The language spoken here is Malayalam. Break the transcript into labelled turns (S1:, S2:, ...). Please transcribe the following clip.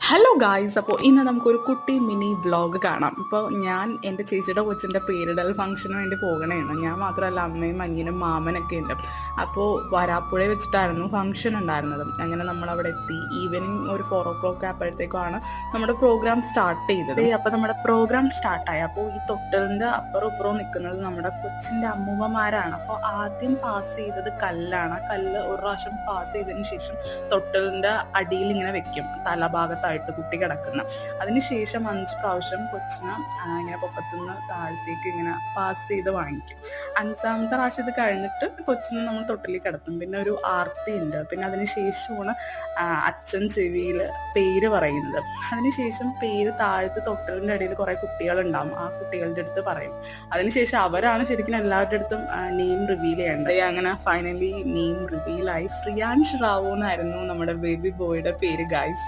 S1: ഹലോ ഗായ്സ്, അപ്പോൾ ഇന്ന് നമുക്കൊരു കുട്ടി മിനി വ്ളോഗ് കാണാം. ഇപ്പോൾ ഞാൻ എൻ്റെ ചേച്ചിയുടെ കൊച്ചിൻ്റെ പേരിടൽ ഫംഗ്ഷന് വേണ്ടി പോകണേന്ന്. ഞാൻ മാത്രമല്ല, അമ്മയും അനിയനും മാമനൊക്കെ ഉണ്ട്. അപ്പോൾ വരാപ്പുഴ വെച്ചിട്ടായിരുന്നു ഫംഗ്ഷൻ ഉണ്ടായിരുന്നത്. അങ്ങനെ നമ്മളവിടെ എത്തി. ഈവനിങ് ഒരു 4 o'clock ആയപ്പോഴത്തേക്കാണ് നമ്മുടെ പ്രോഗ്രാം സ്റ്റാർട്ട് ചെയ്തത്. അപ്പോൾ നമ്മുടെ പ്രോഗ്രാം സ്റ്റാർട്ടായി. അപ്പോൾ ഈ തൊട്ടലിൻ്റെ അപ്പുറം ഇപ്പുറവും നിൽക്കുന്നത് നമ്മുടെ കൊച്ചിൻ്റെ അമ്മൂമ്മമാരാണ്. അപ്പോൾ ആദ്യം പാസ് ചെയ്തത് കല്ലാണ്. കല്ല് ഒരു പ്രാവശ്യം പാസ് ചെയ്തതിന് ശേഷം തൊട്ടലിൻ്റെ അടിയിൽ ഇങ്ങനെ വെക്കും, തലഭാഗത്തായിട്ട് കുട്ടി കിടക്കുന്ന. അതിനുശേഷം 5 പ്രാവശ്യം കൊച്ചിനെ ഇങ്ങനെ പൊക്കത്തുനിന്ന് താഴത്തേക്ക് ഇങ്ങനെ പാസ് ചെയ്ത് വാങ്ങിക്കും. 5ാമത്തെ പ്രാവശ്യം ഇത് കഴിഞ്ഞിട്ട് കൊച്ചിനെ നമ്മൾ തൊട്ടിലിൽ കിടത്തും. പിന്നെ ഒരു ആർത്തി ഉണ്ട്. പിന്നെ അതിനുശേഷമാണ് അച്ഛൻ ചെവിയിൽ പേര് പറയുന്നത്. അതിനുശേഷം പേര് താഴത്ത് തൊട്ടിലിൻ്റെ ഇടയിൽ കുറേ കുട്ടികളുണ്ടാവും. ആ കുട്ടികളുടെ അടുത്ത് പറയും. അതിനുശേഷം അവരാണ് ശരിക്കും എല്ലാവരുടെ അടുത്തും നെയിം റിവീൽ ചെയ്യേണ്ടത്. അങ്ങനെ ഫൈനലി നെയിം റിവീലായി. ശ്രിയാൻഷ് റാവു എന്നായിരുന്നു നമ്മുടെ ബേബി ബോയുടെ പേര് ഗൈസ്.